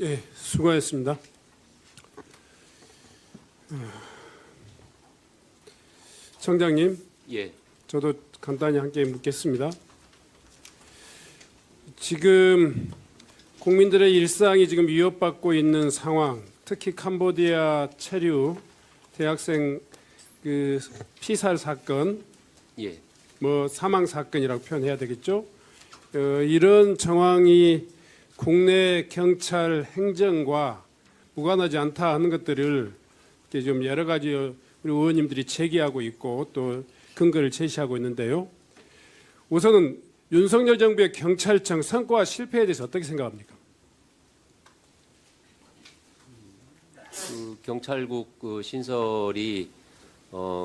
예, 수고하셨습니다. 청장님, 예, 저도 간단히 함께 묻겠습니다. 지금 국민들의 일상이 지금 위협받고 있는 상황, 특히 캄보디아 체류 대학생 그 피살 사건, 예, 뭐 사망 사건이라고 표현해야 되겠죠. 이런 정황이 국내 경찰 행정과 무관하지 않다 하는 것들을 이렇게 좀 여러 가지 우리 의원님들이 제기하고 있고 또 근거를 제시하고 있는데요. 우선은 윤석열 정부의 경찰청 성과와 실패에 대해서 어떻게 생각합니까? 그 경찰국 그 신설이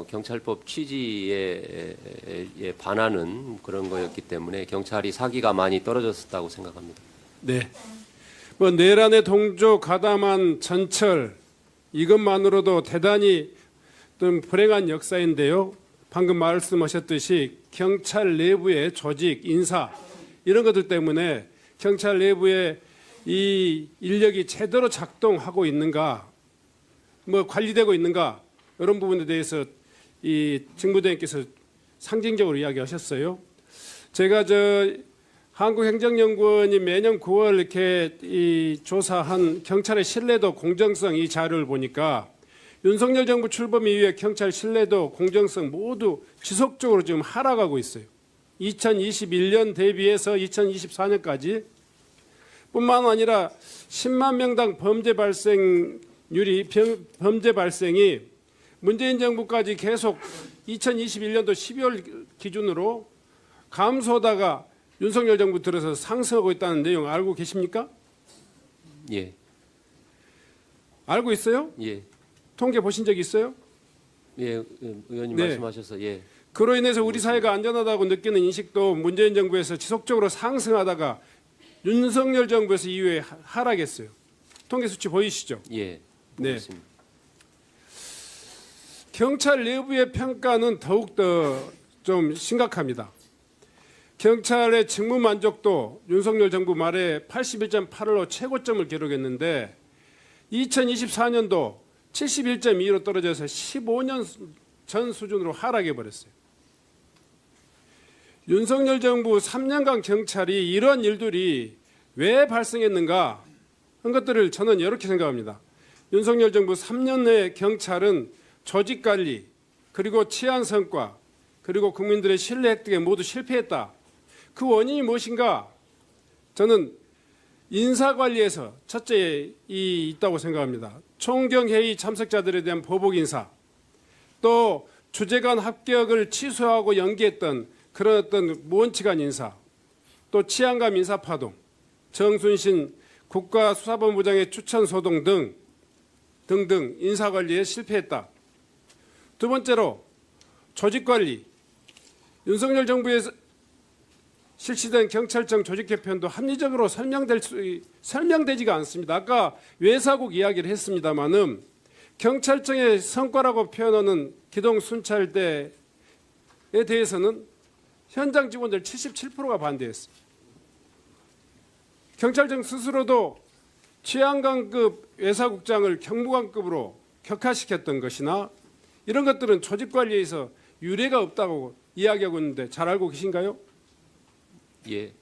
경찰법 취지에 반하는 그런 거였기 때문에 경찰이 사기가 많이 떨어졌었다고 생각합니다. 네. 뭐 내란의 동조, 가담한 전철 이것만으로도 대단히 좀 불행한 역사인데요. 방금 말씀하셨듯이 경찰 내부의 조직, 인사 이런 것들 때문에 경찰 내부의 이 인력이 제대로 작동하고 있는가, 뭐 관리되고 있는가 이런 부분에 대해서 이 정부대행께서 상징적으로 이야기하셨어요. 제가 한국행정연구원이 매년 9월 이렇게 이 조사한 경찰의 신뢰도, 공정성 이 자료를 보니까 윤석열 정부 출범 이후에 경찰 신뢰도, 공정성 모두 지속적으로 지금 하락하고 있어요. 2021년 대비해서 2024년까지 뿐만 아니라 10만 명당 범죄 발생이 문재인 정부까지 계속 2021년도 12월 기준으로 감소하다가 윤석열 정부 들어서 상승하고 있다는 내용 알고 계십니까? 예, 알고 있어요? 예, 통계 보신 적 있어요? 예, 의원님 네. 말씀하셔서 예, 그로 인해서 우리 사회가 안전하다고 느끼는 인식도 문재인 정부에서 지속적으로 상승하다가 윤석열 정부에서 이후에 하락했어요. 통계 수치 보이시죠? 예, 네. 그렇습니다. 경찰 내부의 평가는 더욱더 좀 심각합니다. 경찰의 직무 만족도 윤석열 정부 말에 81.8로 최고점을 기록했는데 2024년도 71.2로 떨어져서 15년 전 수준으로 하락해 버렸어요. 윤석열 정부 3년간 경찰이 이런 일들이 왜 발생했는가 한 것들을 저는 이렇게 생각합니다. 윤석열 정부 3년 내 경찰은 조직관리 그리고 치안 성과 그리고 국민들의 신뢰 획득에 모두 실패했다. 그 원인이 무엇인가? 저는 인사관리에서 첫째 있다고 생각합니다. 총경회의 참석자들에 대한 보복 인사, 또 주재관 합격을 취소하고 연기했던 그런 어떤 무원칙한 인사, 또 치안감 인사파동, 정순신 국가수사본부장의 추천 소동 등등 인사관리에 실패했다. 두 번째로 조직관리, 윤석열 정부에서 실시된 경찰청 조직 개편도 합리적으로 설명되지가 않습니다. 아까 외사국 이야기를 했습니다마는 경찰청의 성과라고 표현하는 기동 순찰대에 대해서는 현장 직원들 77%가 반대했습니다. 경찰청 스스로도 치안관급 외사국장을 경무관급으로 격하시켰던 것이나 이런 것들은 조직관리에서 유례가 없다고 이야기하고 있는데 잘 알고 계신가요? 예,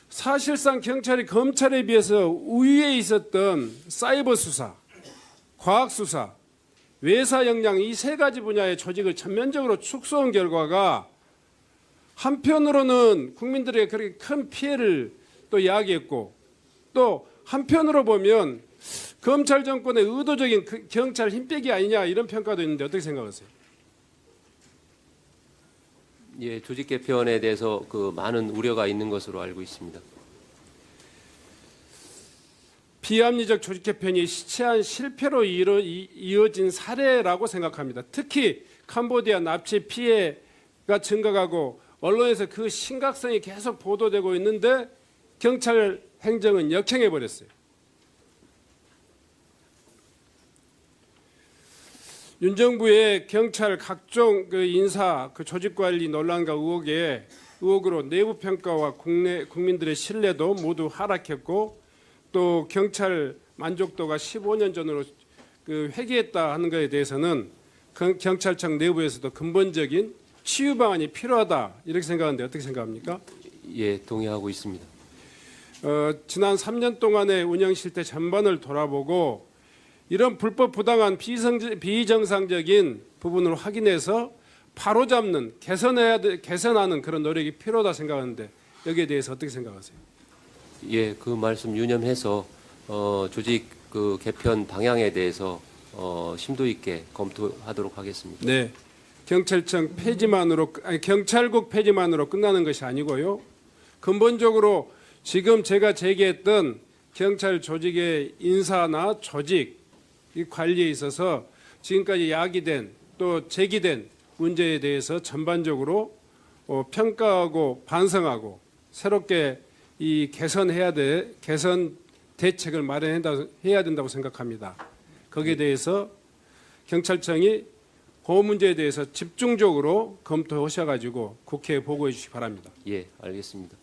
사실상 경찰이 검찰에 비해서 우위에 있었던 사이버 수사, 과학 수사, 외사 역량 이 세 가지 분야의 조직을 전면적으로 축소한 결과가 한편으로는 국민들에게 그렇게 큰 피해를 또 야기했고 또 한편으로 보면 검찰 정권의 의도적인 경찰 힘빼기 아니냐 이런 평가도 있는데 어떻게 생각하세요? 예, 조직 개편에 대해서 그 많은 우려가 있는 것으로 알고 있습니다. 비합리적 조직 개편이 시체한 실패로 이어진 사례라고 생각합니다. 특히 캄보디아 납치 피해가 증가하고 언론에서 그 심각성이 계속 보도되고 있는데 경찰 행정은 역행해 버렸어요. 윤 정부의 경찰 각종 그 인사, 그 조직관리 논란과 의혹에 의혹으로 내부 평가와 국민들의 신뢰도 모두 하락했고 또 경찰 만족도가 15년 전으로 회귀했다 하는 것에 대해서는 경찰청 내부에서도 근본적인 치유 방안이 필요하다 이렇게 생각하는데 어떻게 생각합니까? 예, 동의하고 있습니다. 지난 3년 동안의 운영 실태 전반을 돌아보고 이런 불법 부당한 비정상적인 부분을 확인해서 바로잡는 개선하는 그런 노력이 필요하다 생각하는데 여기에 대해서 어떻게 생각하세요? 예, 그 말씀 유념해서 조직 그 개편 방향에 대해서 심도 있게 검토하도록 하겠습니다. 네, 경찰국 폐지만으로 끝나는 것이 아니고요. 근본적으로 지금 제가 제기했던 경찰 조직의 인사나 조직 이 관리에 있어서 지금까지 야기된 또 제기된 문제에 대해서 전반적으로 평가하고 반성하고 새롭게 이 개선 대책을 마련해야 된다고 생각합니다. 거기에 대해서 경찰청이 그 문제에 대해서 집중적으로 검토하셔가지고 국회에 보고해 주시기 바랍니다. 예, 알겠습니다.